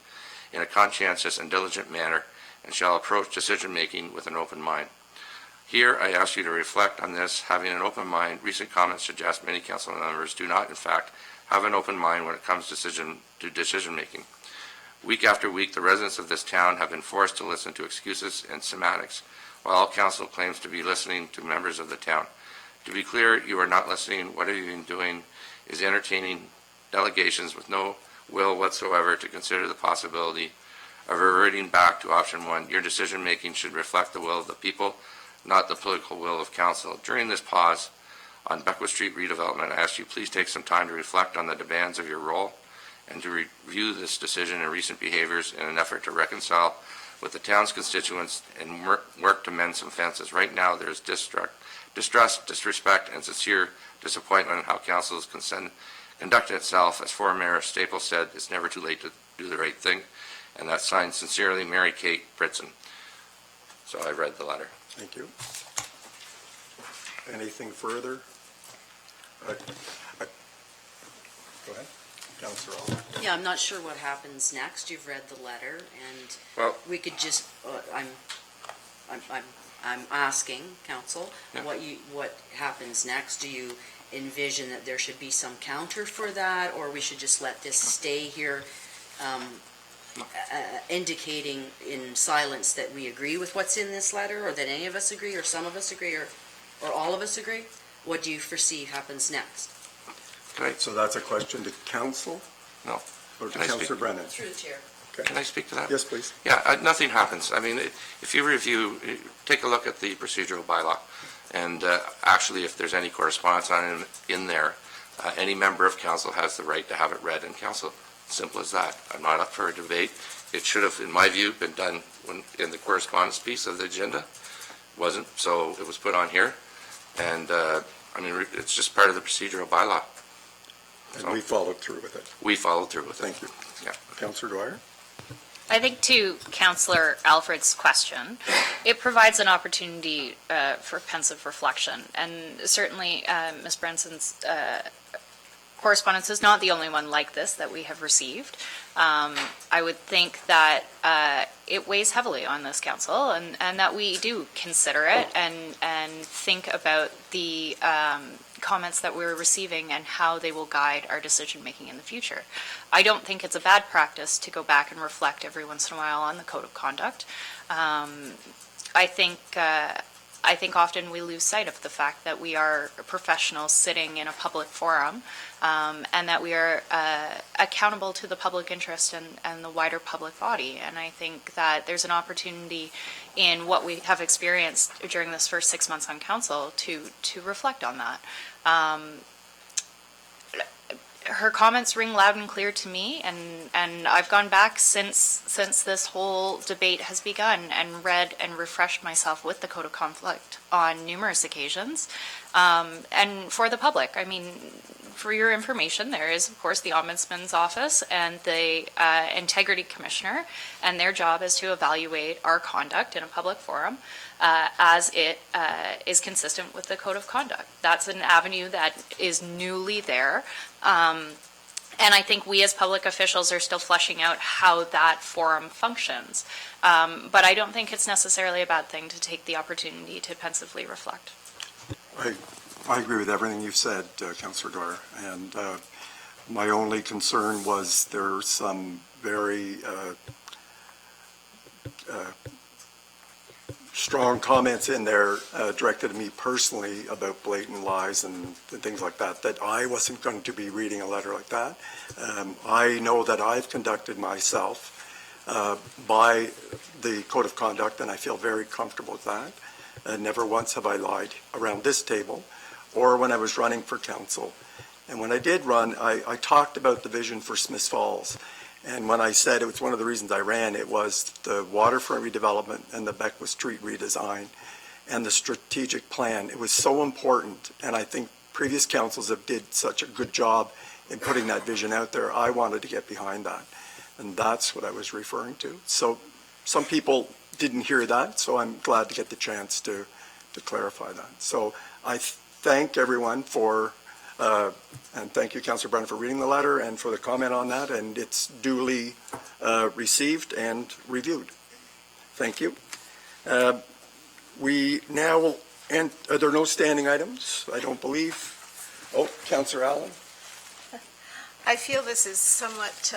in a conscientious and diligent manner, and shall approach decision-making with an open mind. Here, I ask you to reflect on this, having an open mind. Recent comments suggest many council members do not, in fact, have an open mind when it comes to decision-making. Week after week, the residents of this town have been forced to listen to excuses and semantics, while all council claims to be listening to members of the town. To be clear, you are not listening. What you have been doing is entertaining delegations with no will whatsoever to consider the possibility of reverting back to option 1. Your decision-making should reflect the will of the people, not the political will of council. During this pause on Beckwith Street redevelopment, I ask you please take some time to reflect on the demands of your role and to review this decision and recent behaviors in an effort to reconcile with the town's constituents and work to mend some fences. Right now, there is distrust, disrespect, and sincere disappointment in how council is conducting itself. As former Mayor Staples said, it's never too late to do the right thing, and that's signed sincerely, Mary Kate Britson. So I read the letter. Thank you. Anything further? Go ahead, Councillor Allen. Yeah, I'm not sure what happens next. You've read the letter, and Well, we could just, I'm asking council, Yeah. what happens next? Do you envision that there should be some counter for that, or we should just let this stay here, indicating in silence that we agree with what's in this letter, or that any of us agree, or some of us agree, or all of us agree? What do you foresee happens next? So that's a question to council? No. Or to Can I speak? Councillor Brennan? Through the chair. Can I speak to that? Yes, please. Yeah, nothing happens. I mean, if you review, take a look at the procedural bylaw, and actually, if there's any correspondence on it in there, any member of council has the right to have it read in council. Simple as that. I'm not up for a debate. It should have, in my view, been done in the correspondence piece of the agenda. Wasn't, so it was put on here. And I mean, it's just part of the procedural bylaw. And we followed through with it. We followed through with it. Thank you. Yeah. Councillor Dwyer? I think to Councillor Alfred's question, it provides an opportunity for pensive reflection. And certainly, Ms. Brenson's correspondence is not the only one like this that we have received. I would think that it weighs heavily on this council and that we do consider it and think about the comments that we're receiving and how they will guide our decision-making in the future. I don't think it's a bad practice to go back and reflect every once in a while on the code of conduct. I think often we lose sight of the fact that we are professionals sitting in a public forum, and that we are accountable to the public interest and the wider public body. And I think that there's an opportunity in what we have experienced during this first 6 months on council to reflect on that. Her comments ring loud and clear to me, and I've gone back since this whole debate has begun and read and refreshed myself with the Code of Conflict on numerous occasions. And for the public, I mean, for your information, there is, of course, the Ombudsman's Office and the Integrity Commissioner, and their job is to evaluate our conduct in a public forum as it is consistent with the Code of Conduct. That's an avenue that is newly there. And I think we as public officials are still fleshing out how that forum functions. But I don't think it's necessarily a bad thing to take the opportunity to pensively reflect. I agree with everything you've said, Councillor Dwyer. And my only concern was there are some very strong comments in there directed at me personally about blatant lies and things like that, that I wasn't going to be reading a letter like that. I know that I've conducted myself by the Code of Conduct, and I feel very comfortable with that. Never once have I lied around this table or when I was running for council. And when I did run, I talked about the vision for Smiths Falls. And when I said it was one of the reasons I ran, it was the waterfront redevelopment and the Beckwith Street redesign and the strategic plan. It was so important, and I think previous councils have did such a good job in putting that vision out there. I wanted to get behind that, and that's what I was referring to. So some people didn't hear that, so I'm glad to get the chance to clarify that. So I thank everyone for and thank you, Councillor Brennan, for reading the letter and for the comment on that, and it's duly received and reviewed. Thank you. We now will end. Are there no standing items? I don't believe. Oh, Councillor Allen. I feel this is somewhat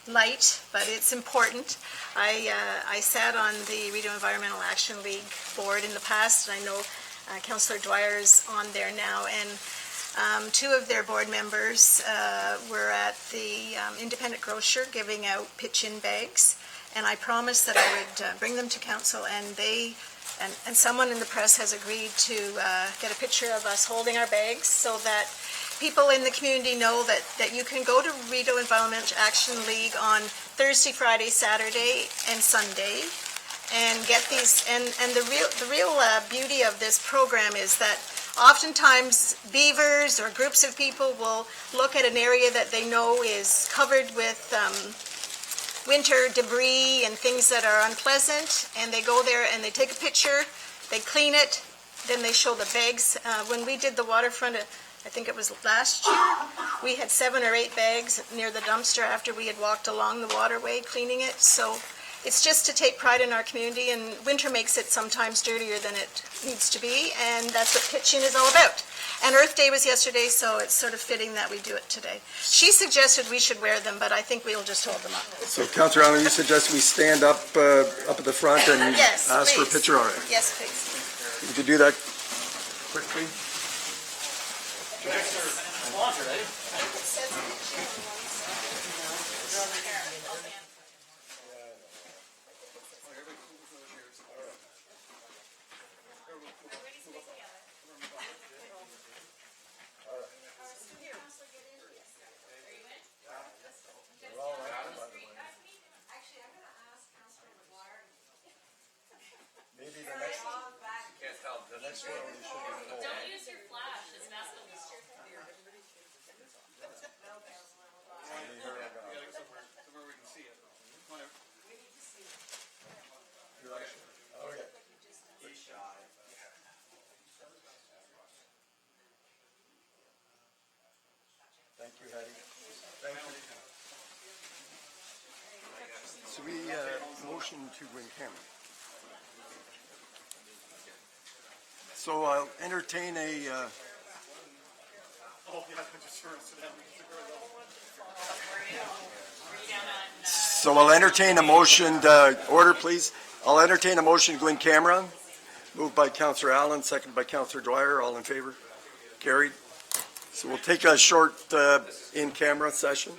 light, but it's important. I sat on the Rideau Environmental Action League board in the past, and I know Councillor Dwyer is on there now, and two of their board members were at the independent grocer giving out pitch-in bags, and I promised that I would bring them to council, and and someone in the press has agreed to get a picture of us holding our bags so that people in the community know that you can go to Rideau Environmental Action League on Thursday, Friday, Saturday, and Sunday and get these. And the real beauty of this program is that oftentimes beavers or groups of people will look at an area that they know is covered with winter debris and things that are unpleasant, and they go there and they take a picture, they clean it, then they show the bags. When we did the waterfront, I think it was last year, we had 7 or 8 bags near the dumpster after we had walked along the waterway cleaning it. So it's just to take pride in our community, and winter makes it sometimes dirtier than it needs to be, and that's what pitching is all about. And Earth Day was yesterday, so it's sort of fitting that we do it today. She suggested we should wear them, but I think we'll just hold them up. So, Councillor Allen, you suggest we stand up at the front and Yes, ask for a please. picture? All right. Yes, please. Would you do that quickly? Don't use your flash. Do we motion to win camera? So I'll entertain a, so I'll entertain a motion, order please. I'll entertain a motion to go in camera. Moved by Councillor Allen, seconded by Councillor Dwyer. All in favor? Carried. So we'll take a short in-camera session.